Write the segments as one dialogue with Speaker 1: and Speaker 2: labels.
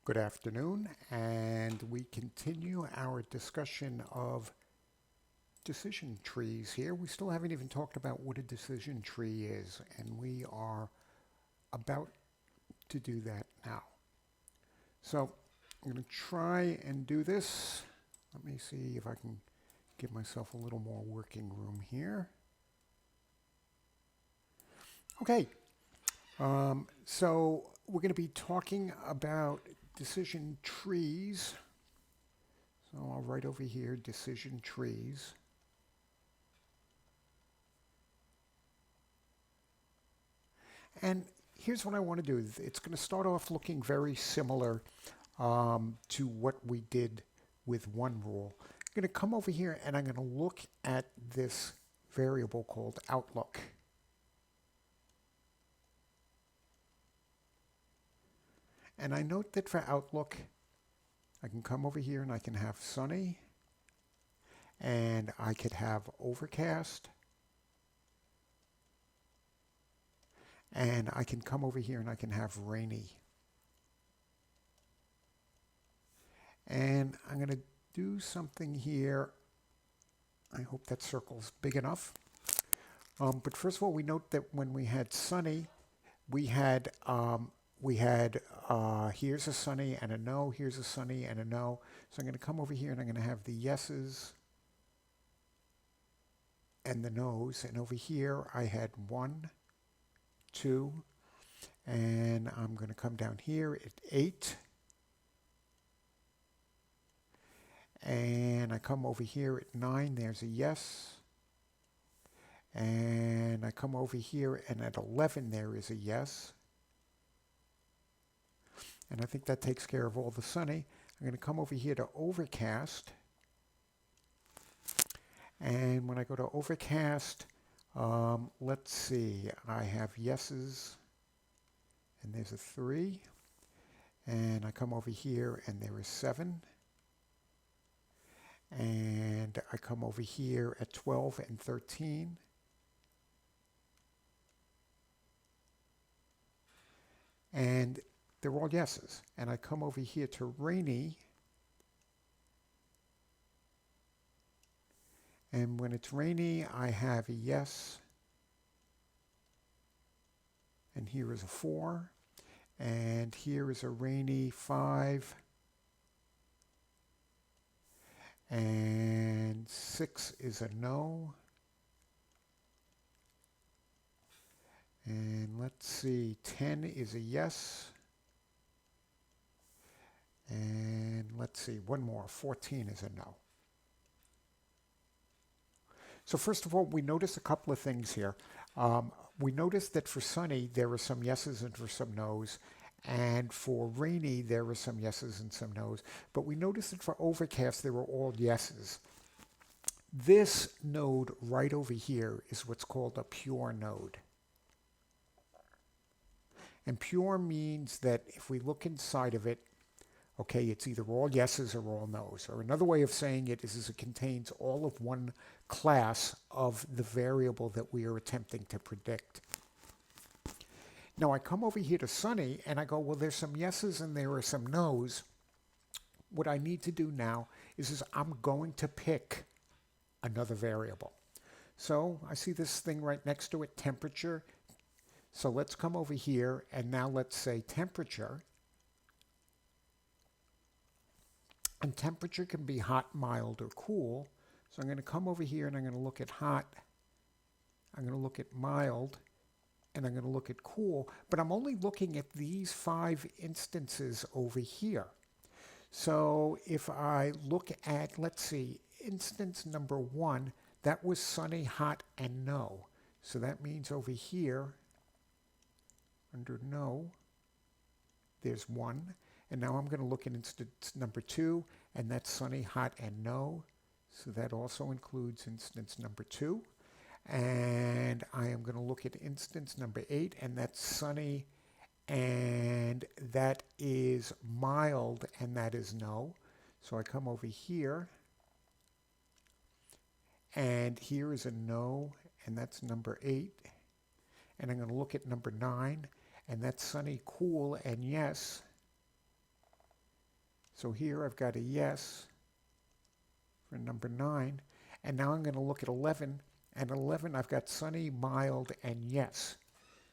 Speaker 1: Good afternoon, and we continue our discussion of decision trees here. We still haven't even talked about what a decision tree is, and we are about to do that now. So I'm going to try and do this. Let me see if I can give myself a little more working room here. Okay, so we're going to be talking about decision trees. So I'll write over here decision trees. And here's what I want to do. It's going to start off looking very similar to what we did with one rule. I'm going to come over here and I'm going to look at this variable called outlook. And I note that for outlook, I can come over here and I can have sunny, and I could have overcast, and I can come over here and I can have rainy. And I'm going to do something here. I hope that circle's big enough. But first of all, we note that when we had sunny, we had here's a sunny and a no, here's a sunny and a no. So I'm going to come over here and I'm going to have the yeses and the no's. And over here I had 1, 2, and I'm going to come down here at 8. And I come over here at 9, there's a yes. And I come over here and at 11 there is a yes. And I think that takes care of all the sunny. I'm going to come over here to overcast. And when I go to overcast, let's see, I have yeses, and there's a 3. And I come over here and there is 7. And I come over here at 12 and 13. And they're all yeses. And I come over here to rainy. And when it's rainy, I have a yes. And here is a 4. And here is a rainy 5. And 6 is a no. And let's see, 10 is a yes. And let's see, one more, 14 is a no. So first of all, we notice a couple of things here. We notice that for sunny, there are some yeses and for some no's. And for rainy, there are some yeses and some no's. But we notice that for overcast, there are all yeses. This node right over here is what's called a pure node. And pure means that if we look inside of it, okay, it's either all yeses or all no's. Or another way of saying it is it contains all of one class of the variable that we are attempting to predict. Now I come over here to sunny and I go, well, there's some yeses and there are some no's. What I need to do now is I'm going to pick another variable. So I see this thing right next to it, temperature. So let's come over here and now let's say temperature. And temperature can be hot, mild, or cool. So I'm going to come over here and I'm going to look at hot. I'm going to look at mild. And I'm going to look at cool. But I'm only looking at these 5 instances over here. So if I look at, let's see, instance number 1, that was sunny, hot, and no. So that means over here, under no, there's 1. And now I'm going to look at instance number 2, and that's sunny, hot, and no. So that also includes instance number 2. And I am going to look at instance number 8, and that's sunny, and that is mild, and that is no. So I come over here, and here is a no, and that's number 8. And I'm going to look at number 9, and that's sunny, cool, and yes. So here I've got a yes for number 9. And now I'm going to look at 11. And 11, I've got sunny, mild, and yes.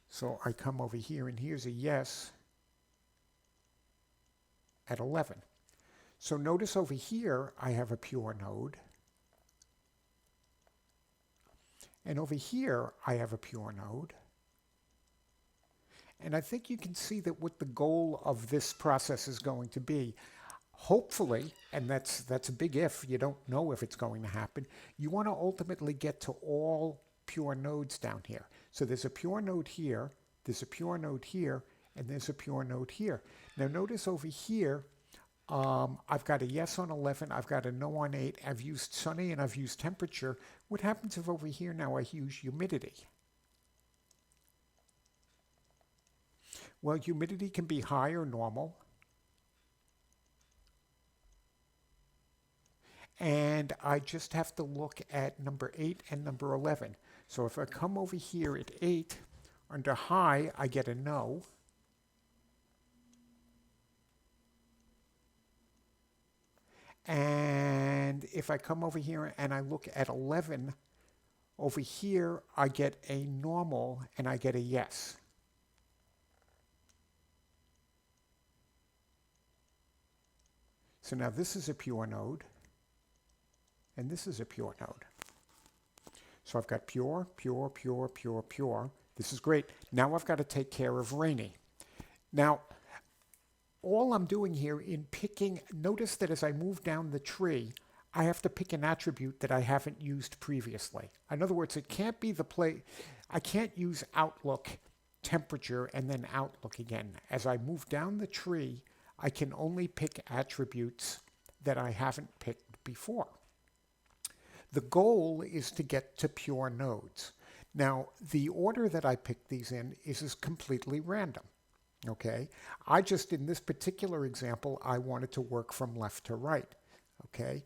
Speaker 1: So I come over here, and here's a yes at 11. So notice over here, I have a pure node. And over here, I have a pure node. And I think you can see that what the goal of this process is going to be. Hopefully, and that's a big if, you don't know if it's going to happen, you want to ultimately get to all pure nodes down here. So there's a pure node here, there's a pure node here, and there's a pure node here. Now notice over here, I've got a yes on 11, I've got a no on 8, I've used sunny and I've used temperature. What happens if over here now I use humidity? Well, humidity can be high or normal. And I just have to look at number 8 and number 11. So if I come over here at 8, under high, I get a no. And if I come over here and I look at 11, over here, I get a normal and I get a yes. So now this is a pure node. And this is a pure node. So I've got pure, pure, pure, pure, pure. This is great. Now I've got to take care of rainy. Now, all I'm doing here in picking, notice that as I move down the tree, I have to pick an attribute that I haven't used previously. In other words, it can't be I can't use outlook, temperature, and then outlook again. As I move down the tree, I can only pick attributes that I haven't picked before. The goal is to get to pure nodes. Now, the order that I pick these in is completely random, okay? In this particular example, I wanted to work from left to right, okay?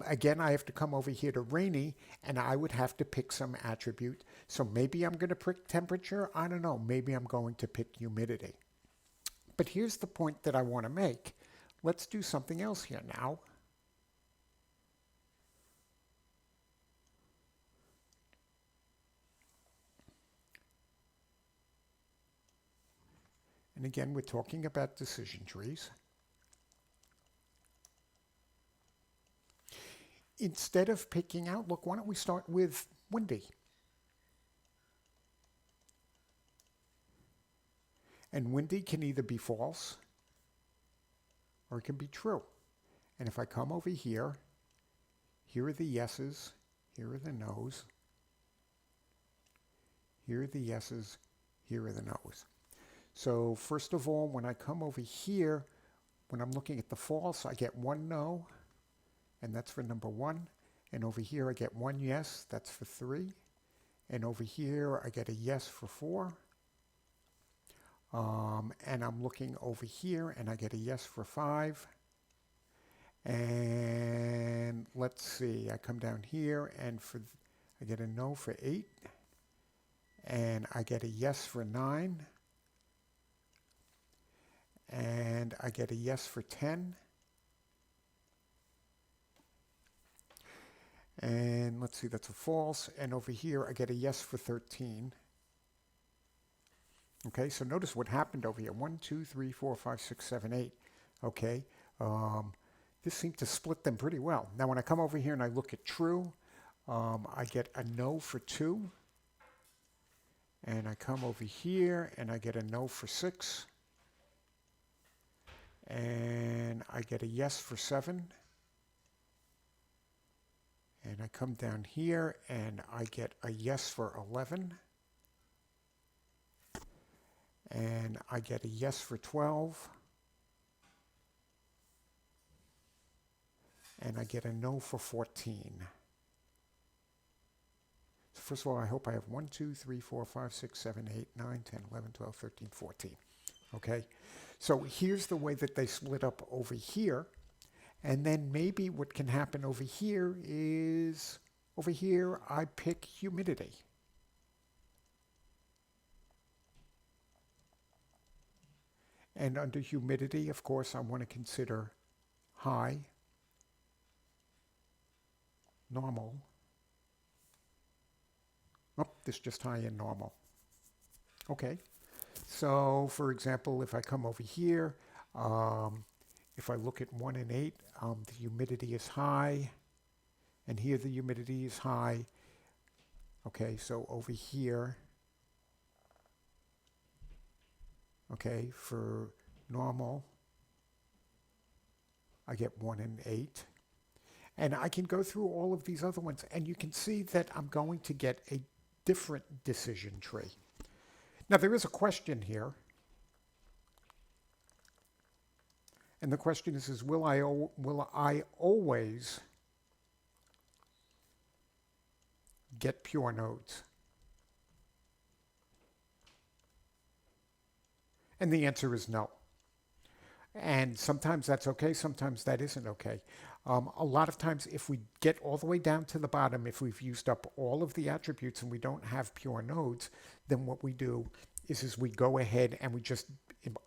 Speaker 1: Again, I have to come over here to rainy, and I would have to pick some attribute. So maybe I'm going to pick temperature. I don't know. Maybe I'm going to pick humidity. But here's the point that I want to make. Let's do something else here now. And again, we're talking about decision trees. Instead of picking outlook, why don't we start with windy? And windy can either be false or it can be true. And if I come over here, here are the yeses, here are the nos, here are the yeses, here are the nos. So first of all, when I come over here, when I'm looking at the false, I get one no, and that's for number 1. And over here, I get one yes, that's for 3. And over here, I get a yes for 4. And I'm looking over here, and I get a yes for 5. And let's see, I come down here, and I get a no for 8. And I get a yes for 9. And I get a yes for 10. And let's see, that's a false. And over here, I get a yes for 13. Okay, so notice what happened over here. 1, 2, 3, 4, 5, 6, 7, 8. Okay, this seemed to split them pretty well. Now, when I come over here and I look at true, I get a no for 2. And I come over here and I get a no for 6. And I get a yes for 7. And I come down here and I get a yes for 11. And I get a yes for 12. And I get a no for 14. So first of all, I hope I have 1, 2, 3, 4, 5, 6, 7, 8, 9, 10, 11, 12, 13, 14. Okay? So here's the way that they split up over here. And then maybe what can happen over here is, over here I pick humidity. And under humidity, of course, I want to consider high, normal. Oh, this is just high and normal. Okay. So, for example, if I come over here, if I look at 1 and 8, the humidity is high, and here the humidity is high. Okay, so over here, okay, for normal, I get 1 and 8. And I can go through all of these other ones, and you can see that I'm going to get a different decision tree. Now, there is a question here. And the question is will I always get pure nodes? And the answer is no. And sometimes that's okay, sometimes that isn't okay. A lot of times, if we get all the way down to the bottom, if we've used up all of the attributes and we don't have pure nodes, then what we do is we go ahead and we just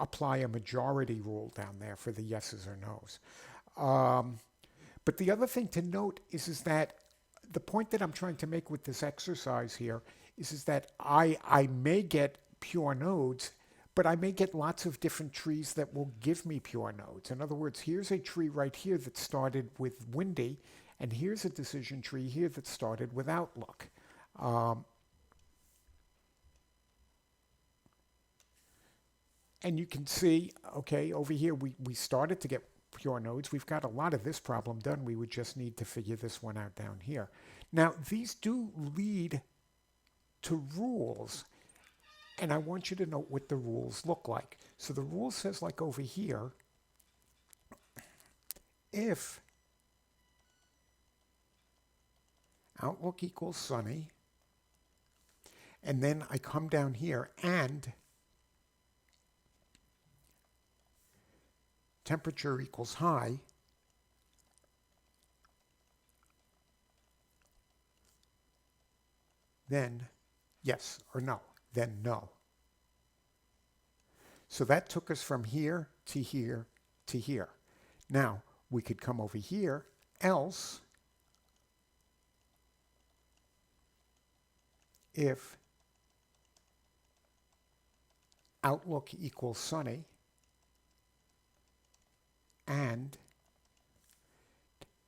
Speaker 1: apply a majority rule down there for the yeses or nos. But the other thing to note is that the point that I'm trying to make with this exercise here is that I may get pure nodes, but I may get lots of different trees that will give me pure nodes. In other words, here's a tree right here that started with windy, and here's a decision tree here that started with outlook. And you can see, okay, over here we started to get pure nodes. We've got a lot of this problem done. We would just need to figure this one out down here. Now, these do lead to rules. And I want you to note what the rules look like. So the rule says, like over here, if outlook equals sunny, and then I come down here and temperature equals high, then yes or no. Then no. So that took us from here to here to here. Now, we could come over here, else if outlook equals sunny and,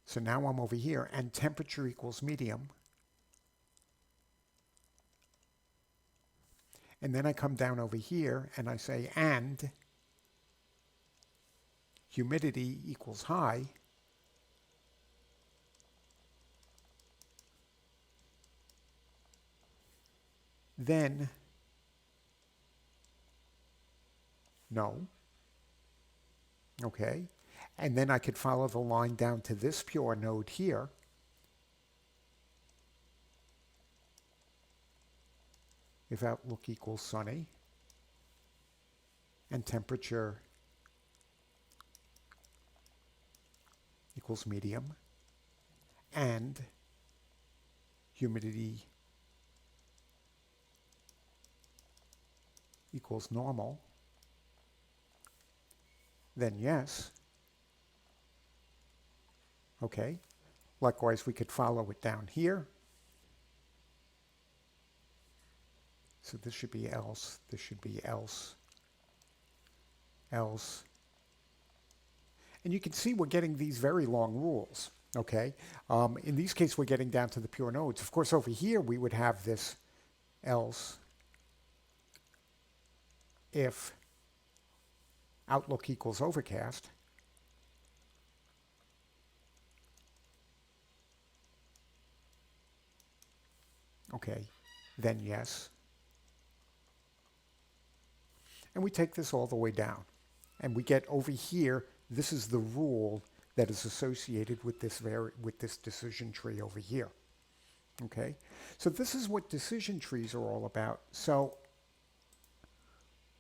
Speaker 1: so now I'm over here, and temperature equals medium. And then I come down over here and I say, and humidity equals high. Then no. Okay. And then I could follow the line down to this pure node here. If outlook equals sunny and temperature equals medium and humidity equals normal, then yes. Okay. Likewise, we could follow it down here. So this should be else, this should be else, else. And you can see we're getting these very long rules, okay? In these cases, we're getting down to the pure nodes. Of course, over here, we would have this else if outlook equals overcast. Okay, then yes. And we take this all the way down. And we get over here, this is the rule that is associated with this decision tree over here. Okay? So this is what decision trees are all about. So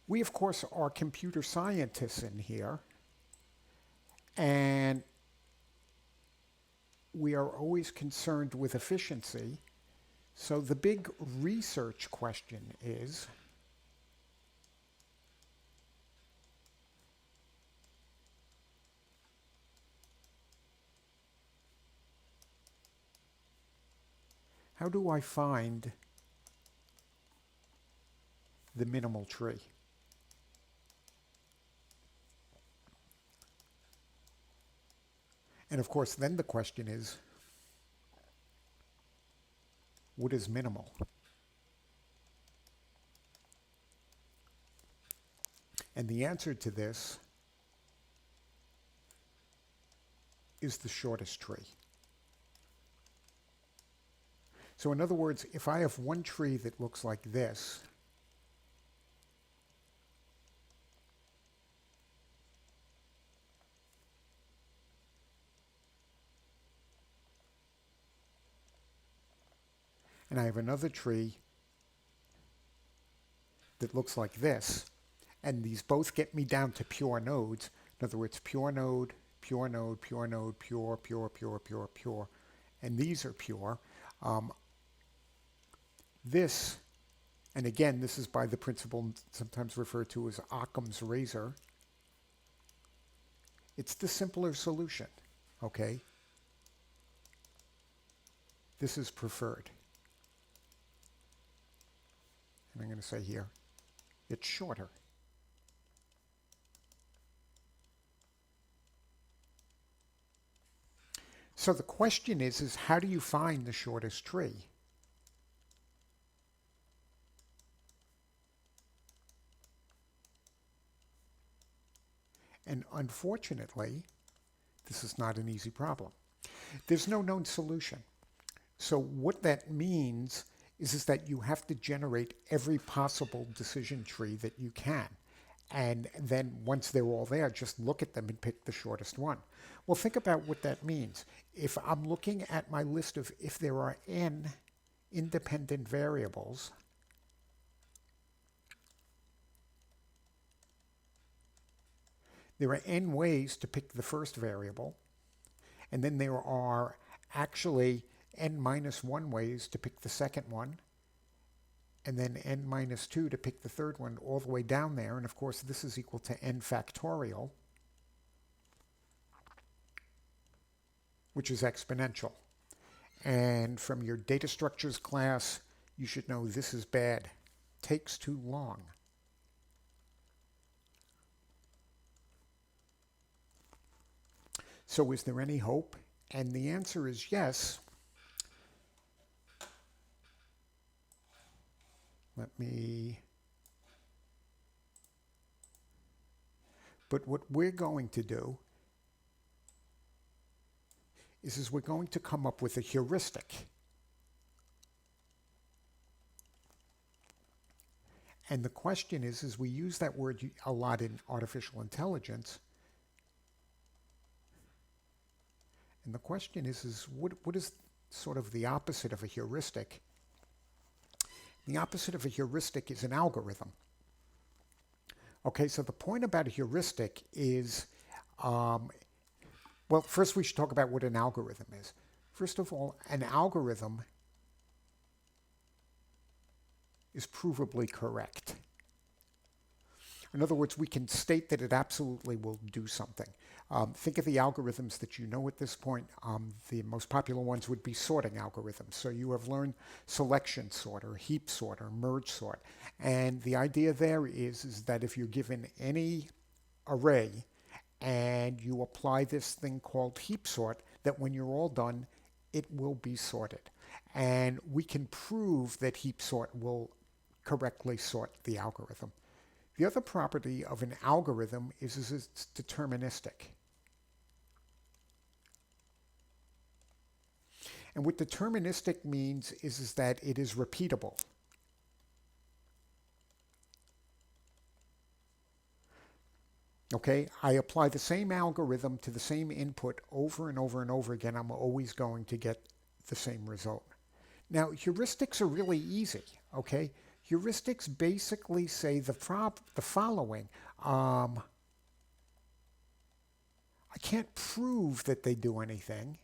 Speaker 1: we, of course, are computer scientists in here. And we are always concerned with efficiency. So the big research question is, how do I find the minimal tree? And of course, then the question is, what is minimal? And the answer to this is the shortest tree. So in other words, if I have one tree that looks like this, and I have another tree that looks like this, and these both get me down to pure nodes. In other words, pure node, pure node, pure node, pure, pure, pure, pure, pure, and these are pure. This, and again, this is by the principle sometimes referred to as Occam's razor. It's the simpler solution, okay? This is preferred. And I'm going to say here, it's shorter. So the question is how do you find the shortest tree? And unfortunately, this is not an easy problem. There's no known solution. So what that means is that you have to generate every possible decision tree that you can. And then once they're all there, just look at them and pick the shortest one. Well, think about what that means. If I'm looking at my list of if there are n independent variables, there are n ways to pick the first variable, and then there are actually n minus 1 ways to pick the second one, and then n minus 2 to pick the third one, all the way down there. And of course, this is equal to n factorial, which is exponential. And from your data structures class, you should know this is bad. Takes too long. So is there any hope? And the answer is yes. But what we're going to do is we're going to come up with a heuristic. And the question is we use that word a lot in artificial intelligence. And the question is what is sort of the opposite of a heuristic? The opposite of a heuristic is an algorithm. Okay, so the point about a heuristic is, well, first we should talk about what an algorithm is. First of all, an algorithm is provably correct. In other words, we can state that it absolutely will do something. Think of the algorithms that you know at this point. The most popular ones would be sorting algorithms. So you have learned selection sort or heap sort or merge sort. And the idea there is that if you're given any array and you apply this thing called heap sort, that when you're all done, it will be sorted. And we can prove that heap sort will correctly sort the algorithm. The other property of an algorithm is it's deterministic. And what deterministic means is that it is repeatable. Okay, I apply the same algorithm to the same input over and over and over again. I'm always going to get the same result. Now, heuristics are really easy, okay? Heuristics basically say the following. I can't prove that they do anything.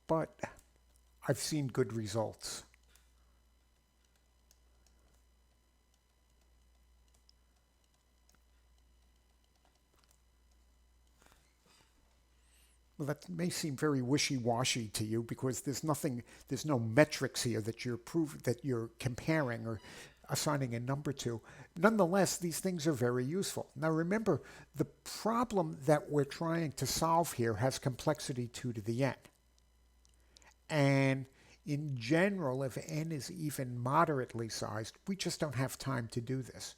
Speaker 1: But I've seen good results. Well, that may seem very wishy-washy to you because there's no metrics here that that you're comparing or assigning a number to. Nonetheless, these things are very useful. Now remember, the problem that we're trying to solve here has complexity 2 to the n. And in general, if n is even moderately sized, we just don't have time to do this.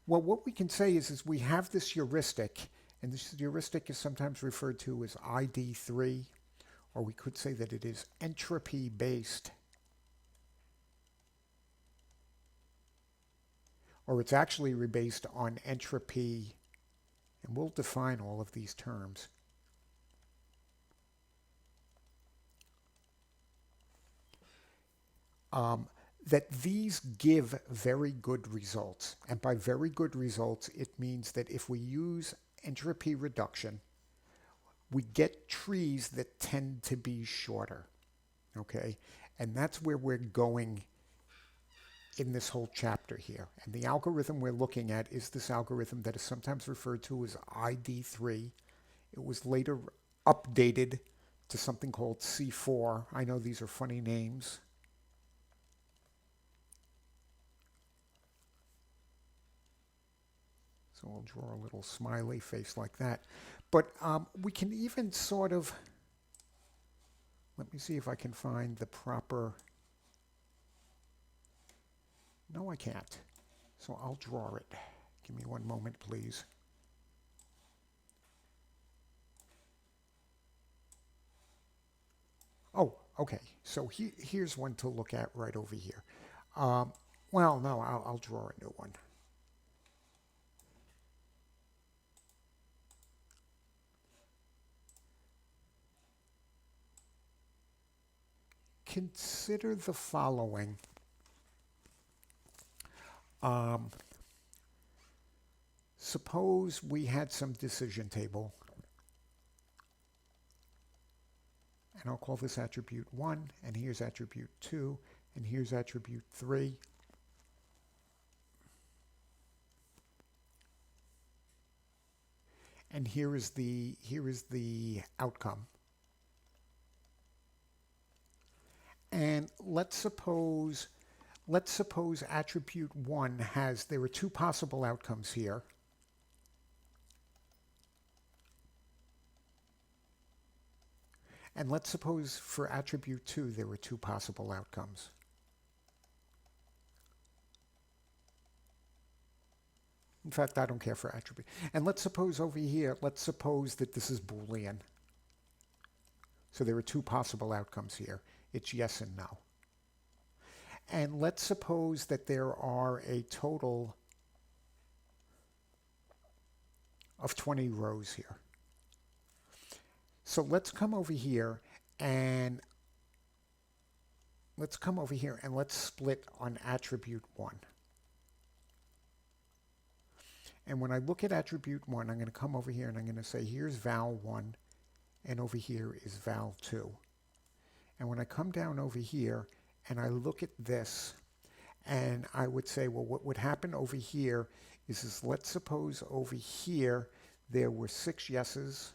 Speaker 1: Well, what we can say is we have this heuristic, and this heuristic is sometimes referred to as ID3, or we could say that it is entropy based, or it's actually based on entropy, and we'll define all of these terms. That these give very good results. And by very good results, it means that if we use entropy reduction, we get trees that tend to be shorter. Okay? And that's where we're going in this whole chapter here. And the algorithm we're looking at is this algorithm that is sometimes referred to as ID3. It was later updated to something called C4. I know these are funny names. So we'll draw a little smiley face like that. But we can even sort of, let me see if I can find the proper, no I can't. So I'll draw it. Give me one moment, please. Oh, okay. So here's one to look at right over here. Well, no, I'll draw a new one. Consider the following. Suppose we had some decision table, and I'll call this attribute 1, and here's attribute 2, and here's attribute 3. And here is the outcome. And let's suppose attribute 1 there are 2 possible outcomes here. And let's suppose for attribute 2 there were 2 possible outcomes. In fact, I don't care for attribute. And let's suppose over here, let's suppose that this is Boolean. So there are 2 possible outcomes here. It's yes and no. And let's suppose that there are a total of 20 rows here. So let's come over here and let's split on attribute 1. And when I look at attribute 1, I'm going to come over here and I'm going to say here's val 1 and over here is val 2. And when I come down over here and I look at this, and I would say, well, what would happen over here is let's suppose over here there were 6 yeses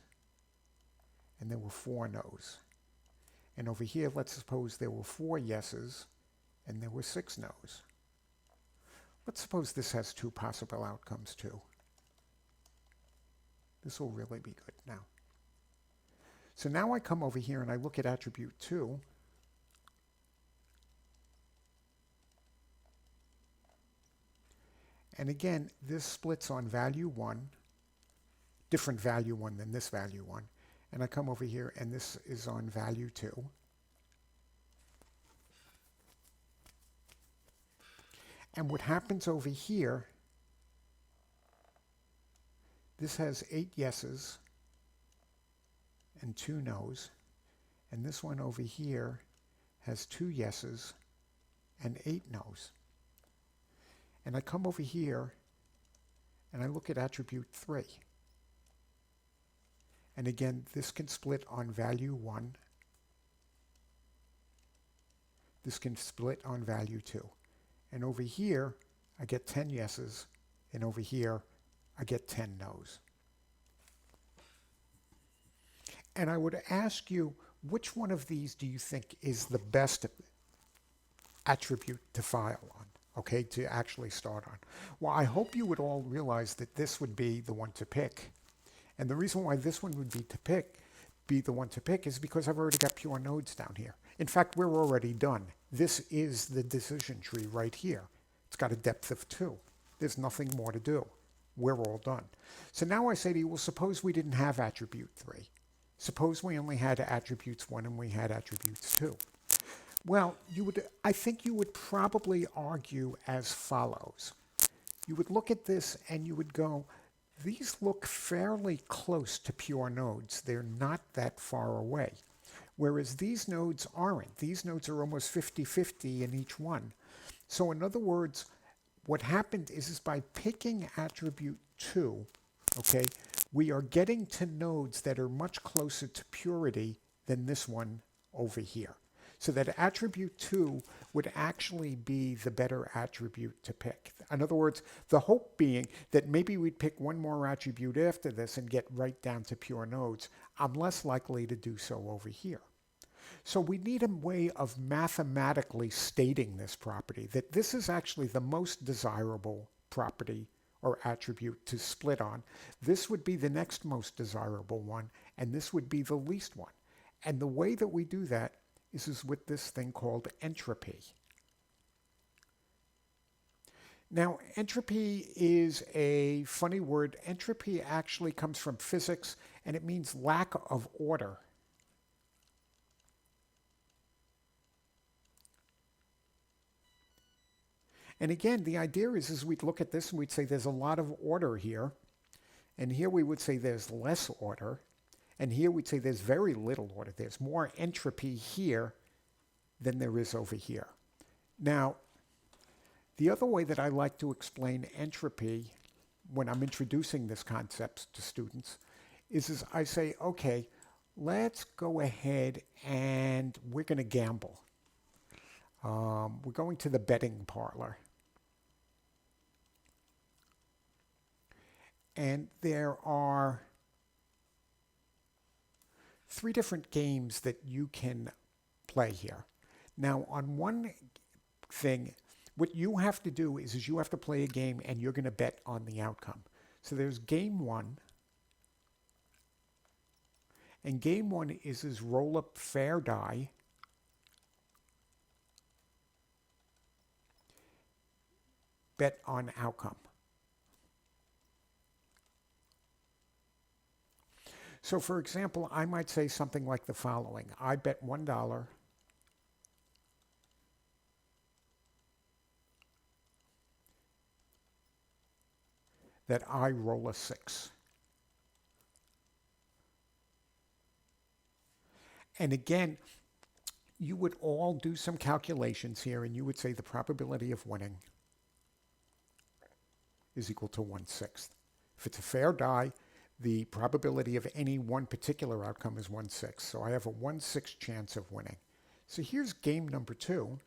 Speaker 1: and there were 4 no's. And over here, let's suppose there were 4 yeses and there were 6 no's. Let's suppose this has 2 possible outcomes too. This will really be good now. So now I come over here and I look at attribute 2. And again, this splits on value 1, different value 1 than this value 1. And I come over here and this is on value 2. And what happens over here, this has 8 yeses and 2 no's. And this one over here has 2 yeses and 8 no's. And I come over here and I look at attribute 3. And again, this can split on value 1. This can split on value 2. And over here, I get 10 yeses, and over here, I get 10 no's. And I would ask you, which one of these do you think is the best attribute to file on? Okay, to actually start on. Well, I hope you would all realize that this would be the one to pick. And the reason why this one would be the one to pick is because I've already got pure nodes down here. In fact, we're already done. This is the decision tree right here. It's got a depth of 2. There's nothing more to do. We're all done. So now I say to you, well, suppose we didn't have attribute 3. Suppose we only had attributes 1 and we had attributes 2. Well, I think you would probably argue as follows. You would look at this and you would go, these look fairly close to pure nodes. They're not that far away. Whereas these nodes aren't. These nodes are almost 50-50 in each one. So in other words, what happened is by picking attribute 2, okay, we are getting to nodes that are much closer to purity than this one over here. So that attribute 2 would actually be the better attribute to pick. In other words, the hope being that maybe we'd pick one more attribute after this and get right down to pure nodes. I'm less likely to do so over here. So we need a way of mathematically stating this property, that this is actually the most desirable property or attribute to split on. This would be the next most desirable one, and this would be the least one. And the way that we do that is with this thing called entropy. Now, entropy is a funny word. Entropy actually comes from physics, and it means lack of order. And again, the idea is we'd look at this and we'd say there's a lot of order here. And here we would say there's less order. And here we'd say there's very little order. There's more entropy here than there is over here. Now, the other way that I like to explain entropy when I'm introducing this concept to students is I say, okay, let's go ahead and we're going to gamble. We're going to the betting parlor. And there are 3 different games that you can play here. Now, on one thing, what you have to do is you have to play a game and you're going to bet on the outcome. So there's game 1. And game 1 is roll up fair die. Bet on outcome. So for example, I might say something like the following. I bet $1 that I roll a 6. And again, you would all do some calculations here and you would say the probability of winning is equal to 1/6. If it's a fair die, the probability of any one particular outcome is 1/6. So I have a 1/6 chance of winning. So here's game number 2.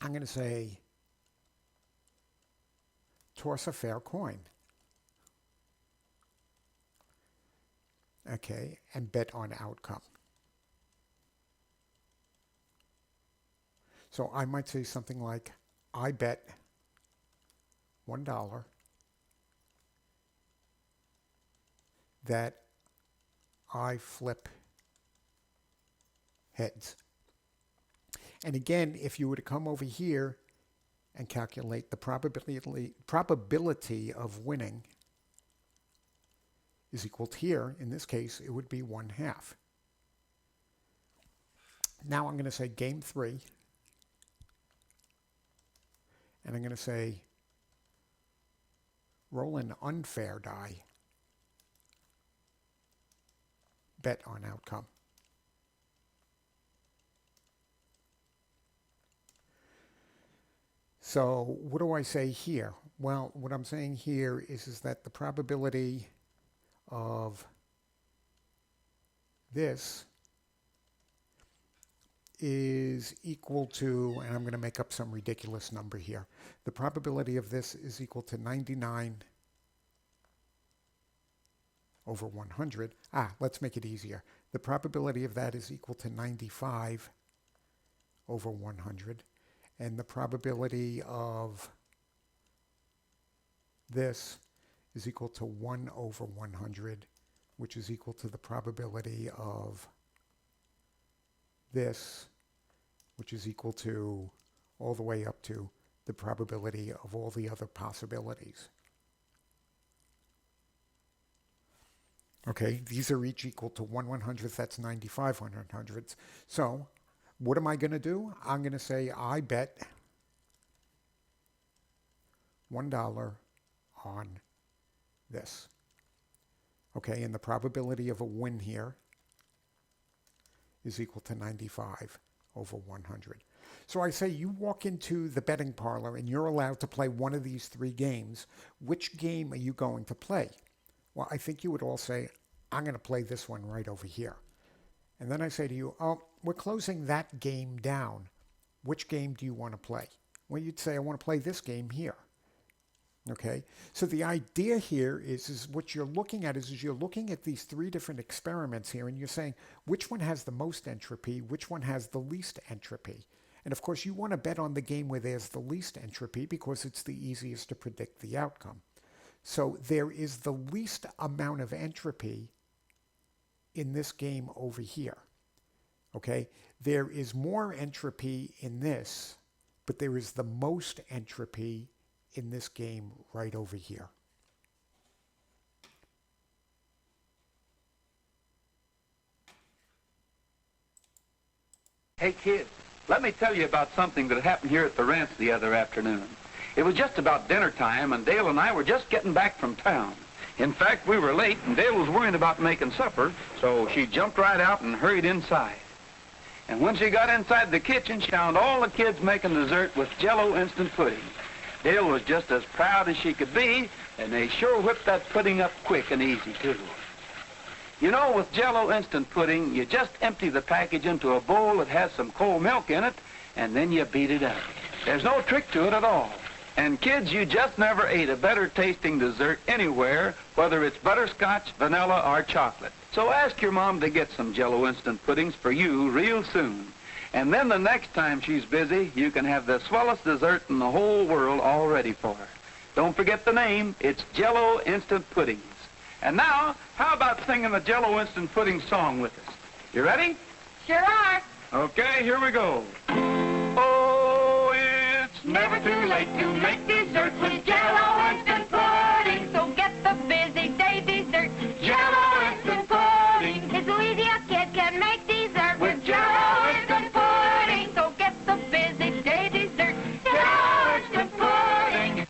Speaker 1: I'm going to say toss a fair coin. Okay, and bet on outcome. So I might say something like, I bet $1 that I flip heads. And again, if you were to come over here and calculate the probability of winning is equal to here, in this case, it would be 1/2. Now I'm going to say game 3. And I'm going to say roll an unfair die. Bet on outcome. So what do I say here? Well, what I'm saying here is that the probability of this is equal to, and I'm going to make up some ridiculous number here. The probability of this is equal to 99 over 100. Let's make it easier. The probability of that is equal to 95 over 100. And the probability of this is equal to 1 over 100, which is equal to the probability of this, which is equal to all the way up to the probability of all the other possibilities. Okay, these are each equal to 1/100th, that's 95 1/100ths. So what am I going to do? I'm going to say I bet $1 on this. Okay, and the probability of a win here is equal to 95 over 100. So I say you walk into the betting parlor and you're allowed to play one of these three games. Which game are you going to play? Well, I think you would all say, I'm going to play this one right over here. And then I say to you, oh, we're closing that game down. Which game do you want to play? Well, you'd say, I want to play this game here. Okay, so the idea here is what you're looking at is you're looking at these three different experiments here and you're saying which one has the most entropy, which one has the least entropy. And of course you want to bet on the game where there's the least entropy because it's the easiest to predict the outcome. So there is the least amount of entropy in this game over here. Okay, there is more entropy in this, but there is the most entropy in this game right over here.
Speaker 2: Hey kids, let me tell you about something that happened here at the ranch the other afternoon. It was just about dinner time and Dale and I were just getting back from town. In fact, we were late and Dale was worrying about making supper, so she jumped right out and hurried inside. And when she got inside the kitchen, she found all the kids making dessert with Jell-O instant pudding. Dale was just as proud as she could be, and they sure whipped that pudding up quick and easy, too. You know, with Jell-O instant pudding, you just empty the package into a bowl that has some cold milk in it, and then you beat it up. There's no trick to it at all. And kids, you just never ate a better tasting dessert anywhere, whether it's butterscotch, vanilla, or chocolate. So ask your mom to get some Jell-O instant puddings for you real soon. And then the next time she's busy, you can have the swellest dessert in the whole world all ready for her. Don't forget the name. It's Jell-O Instant Puddings. And now, how about singing the Jell-O Instant Pudding song with us? You ready?
Speaker 3: Sure are.
Speaker 2: Okay, here we go. Oh, it's never too late to make dessert with Jell-O Instant Pudding.
Speaker 3: So get the busy day dessert.
Speaker 2: Jell-O Instant Pudding.
Speaker 3: It's so easy a kid can make dessert
Speaker 2: With Jell-O Instant Pudding.
Speaker 3: So get the busy day dessert.
Speaker 2: Jell-O Instant Pudding.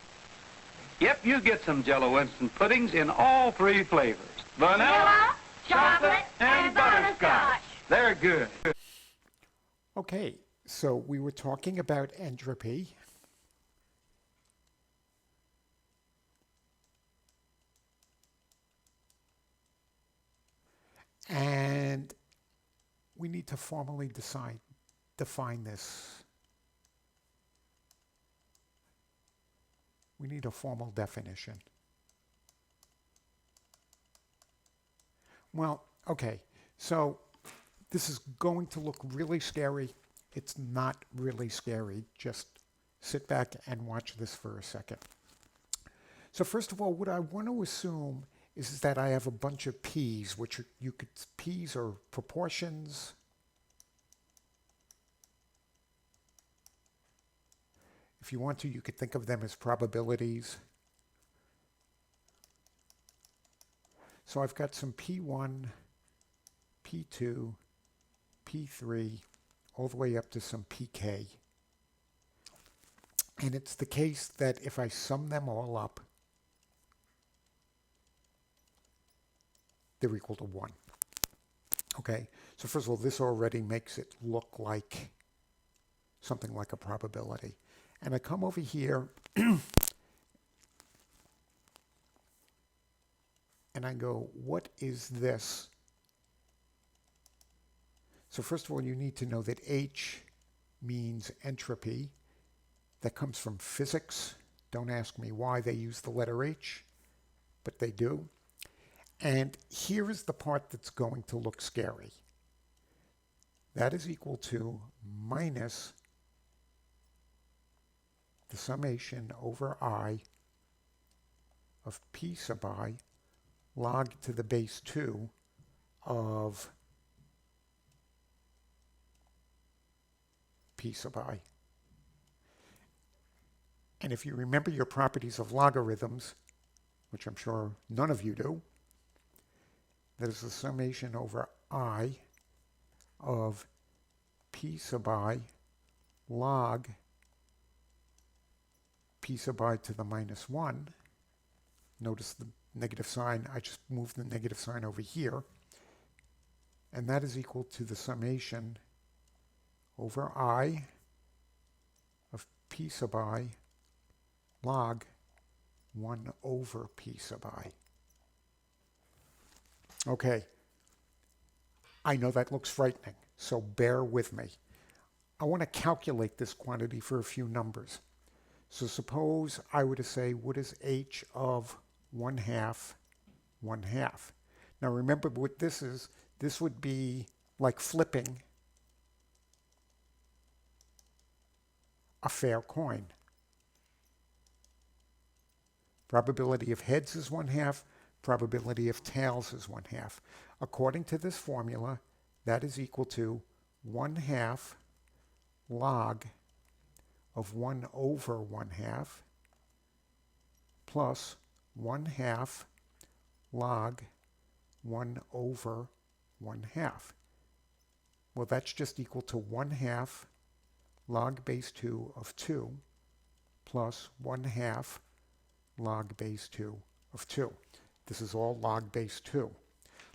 Speaker 2: Yep, you get some Jell-O Instant Puddings in all three flavors. Vanilla, chocolate, and butterscotch. They're good.
Speaker 1: Okay, so we were talking about entropy. And we need to formally define this. We need a formal definition. Well, okay, so this is going to look really scary. It's not really scary. Just sit back and watch this for a second. So first of all, what I want to assume is that I have a bunch of p's, which p's are proportions. If you want to, you could think of them as probabilities. So I've got some P1, P2, P3, all the way up to some PK. And it's the case that if I sum them all up, they're equal to 1. Okay, so first of all, this already makes it look like something like a probability. And I come over here and I go, what is this? So first of all, you need to know that H means entropy. That comes from physics. Don't ask me why they use the letter H, but they do. And here is the part that's going to look scary. That is equal to minus the summation over I of p sub I log to the base 2 of p sub I. And if you remember your properties of logarithms, which I'm sure none of you do, that is the summation over I of p sub I log p sub I to the minus 1. Notice the negative sign. I just moved the negative sign over here. And that is equal to the summation over I of p sub I log 1 over p sub I. Okay, I know that looks frightening, so bear with me. I want to calculate this quantity for a few numbers. So suppose I were to say, what is h of 1/2, 1/2? Now remember what this is. This would be like flipping a fair coin. Probability of heads is 1/2. Probability of tails is 1/2. According to this formula, that is equal to 1/2 log of 1 over 1/2 plus 1/2 log 1 over 1/2. Well, that's just equal to 1/2 log base 2 of 2 plus 1/2 log base 2 of 2. This is all log base 2.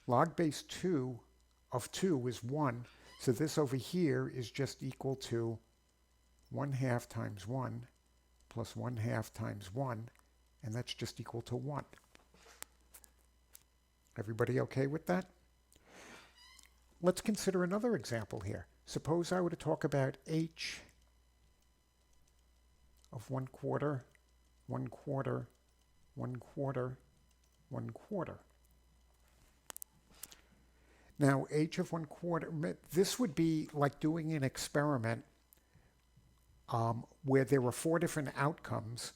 Speaker 1: Log base 2 of 2 is 1, so this over here is just equal to 1/2 times 1 plus 1/2 times 1, and that's just equal to 1. Everybody okay with that? Let's consider another example here. Suppose I were to talk about h of 1/4, 1/4, 1/4, 1/4. Now, h of 1/4, this would be like doing an experiment where there were 4 different outcomes,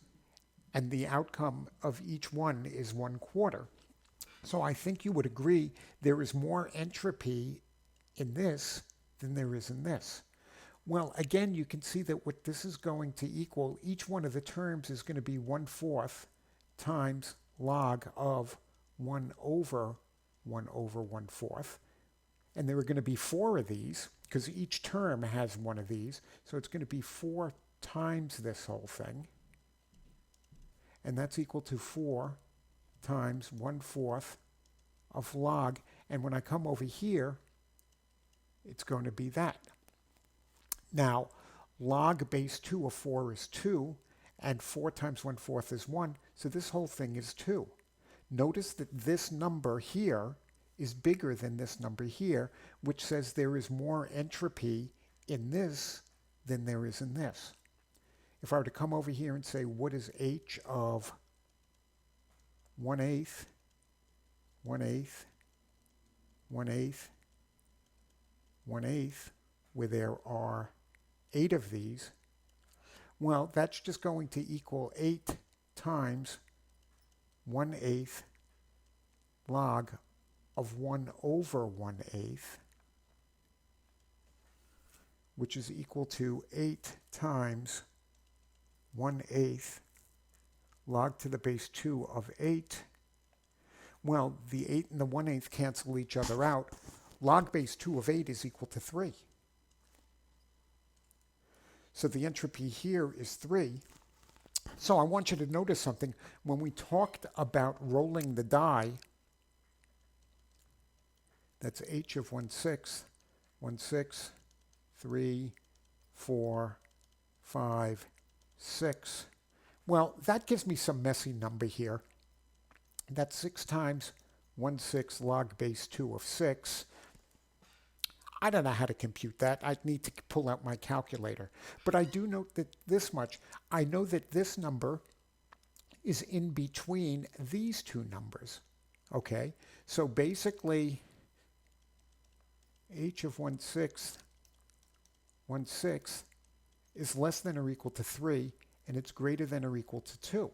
Speaker 1: and the outcome of each one is 1/4. So I think you would agree there is more entropy in this than there is in this. Well, again, you can see that what this is going to equal, each one of the terms is going to be 1/4 times log of 1 over 1 over 1/4. And there are going to be 4 of these, because each term has one of these. So it's going to be 4 times this whole thing. And that's equal to 4 times 1/4 of log. And when I come over here, it's going to be that. Now, log base 2 of 4 is 2, and 4 times 1/4 is 1, so this whole thing is 2. Notice that this number here is bigger than this number here, which says there is more entropy in this than there is in this. If I were to come over here and say, what is h of 1/8, 1/8, 1/8, 1/8, where there are 8 of these, well, that's just going to equal 8 times 1/8 log of 1 over 1/8, which is equal to 8 times 1/8 log to the base 2 of 8. Well, the 8 and the 1/8 cancel each other out. Log base 2 of 8 is equal to 3. So the entropy here is 3. So I want you to notice something. When we talked about rolling the die, that's h of 1/6, 1/6, 3, 4, 5, 6. Well, that gives me some messy number here. That's 6 times 1/6 log base 2 of 6. I don't know how to compute that. I'd need to pull out my calculator. But I do note that this much. I know that this number is in between these two numbers. Okay, so basically h of 1/6 is less than or equal to 3, and it's greater than or equal to 2.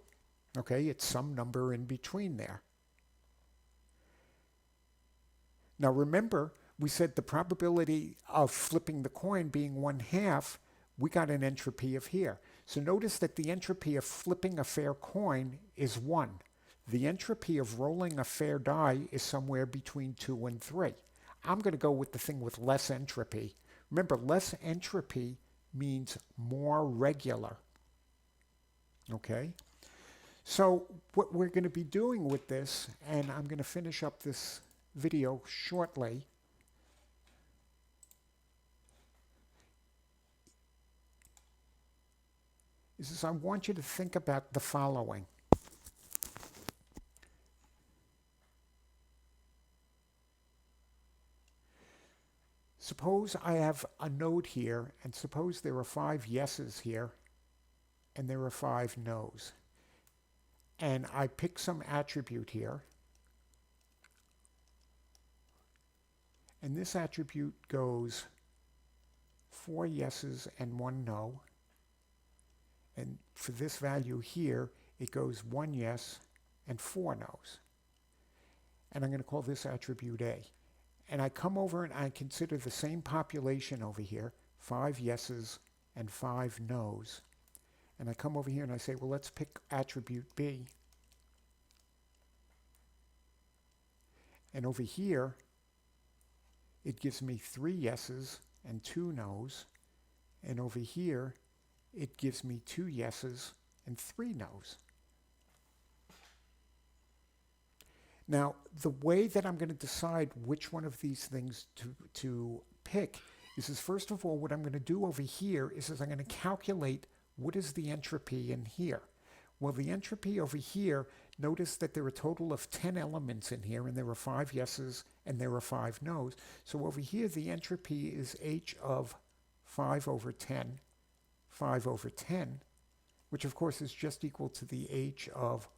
Speaker 1: Okay, it's some number in between there. Now remember, we said the probability of flipping the coin being 1/2, we got an entropy of here. So notice that the entropy of flipping a fair coin is 1. The entropy of rolling a fair die is somewhere between 2 and 3. I'm going to go with the thing with less entropy. Remember, less entropy means more regular. Okay? So what we're going to be doing with this, and I'm going to finish up this video shortly, is I want you to think about the following. Suppose I have a node here, and suppose there are 5 yeses here, and there are 5 no's. And I pick some attribute here, and this attribute goes 4 yeses and 1 no. And for this value here, it goes 1 yes and 4 no's. And I'm going to call this attribute A. And I come over and I consider the same population over here, 5 yeses and 5 no's. And I come over here and I say, well, let's pick attribute B. And over here, it gives me 3 yeses and 2 no's. And over here, it gives me 2 yeses and 3 no's. Now, the way that I'm going to decide which one of these things to pick is first of all, what I'm going to do over here is I'm going to calculate what is the entropy in here. Well, the entropy over here, notice that there are a total of 10 elements in here, and there are 5 yeses and there are 5 no's. So over here, the entropy is h of 5 over 10, 5 over 10, which of course is just equal to the h of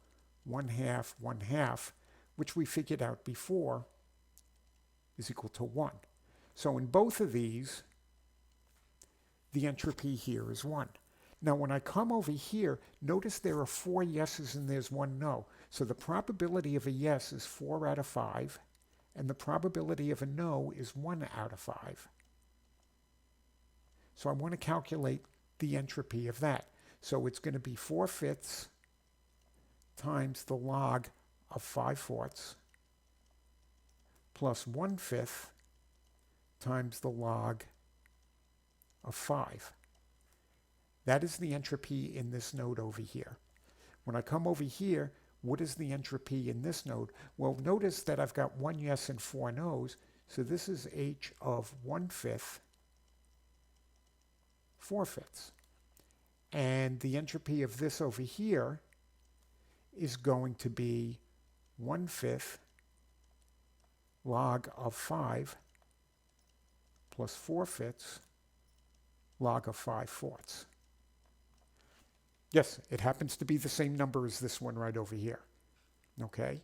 Speaker 1: 1/2, 1/2, which we figured out before is equal to 1. So in both of these, the entropy here is 1. Now when I come over here, notice there are 4 yeses and there's 1 no. So the probability of a yes is 4 out of 5, and the probability of a no is 1 out of 5. So I want to calculate the entropy of that. So it's going to be 4/5 times the log of 5/4 plus 1/5 times the log of 5. That is the entropy in this node over here. When I come over here, what is the entropy in this node? Well, notice that I've got 1 yes and 4 no's, so this is h of 1/5, 4/5. And the entropy of this over here is going to be 1/5 log of 5 plus 4/5 log of 5/4. Yes, it happens to be the same number as this one right over here. Okay?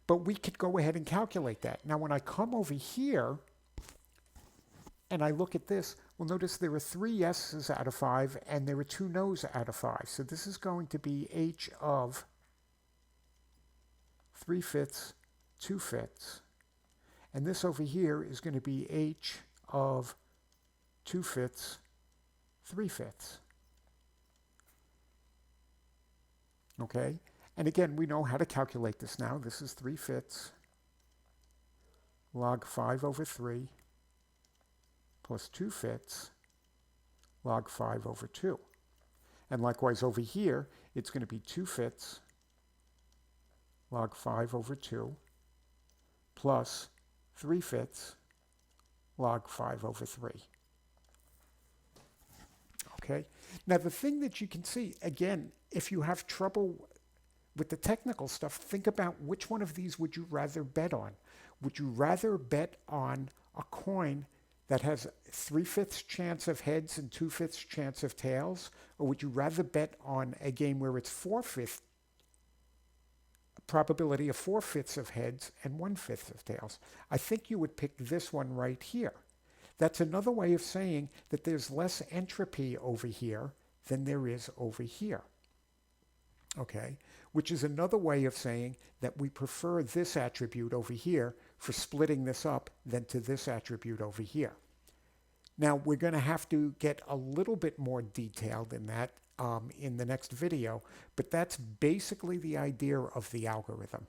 Speaker 1: But we could go ahead and calculate that. Now when I come over here and I look at this, well, notice there are 3 yeses out of 5 and there are 2 no's out of 5. So this is going to be h of 3/5, 2/5. And this over here is going to be h of 2/5, 3/5. Okay? And again, we know how to calculate this now. This is 3/5 log 5 over 3 plus 2/5 log 5 over 2. And likewise over here, it's going to be 2/5 log 5 over 2 plus 3/5 log 5 over 3. Okay? Now the thing that you can see, again, if you have trouble with the technical stuff, think about which one of these would you rather bet on. Would you rather bet on a coin that has 3/5 chance of heads and 2/5 chance of tails? Or would you rather bet on a game where it's 4/5 probability of 4/5 of heads and 1/5 of tails. I think you would pick this one right here. That's another way of saying that there's less entropy over here than there is over here. Okay, which is another way of saying that we prefer this attribute over here for splitting this up than to this attribute over here. Now, we're going to have to get a little bit more detailed in that in the next video, but that's basically the idea of the algorithm.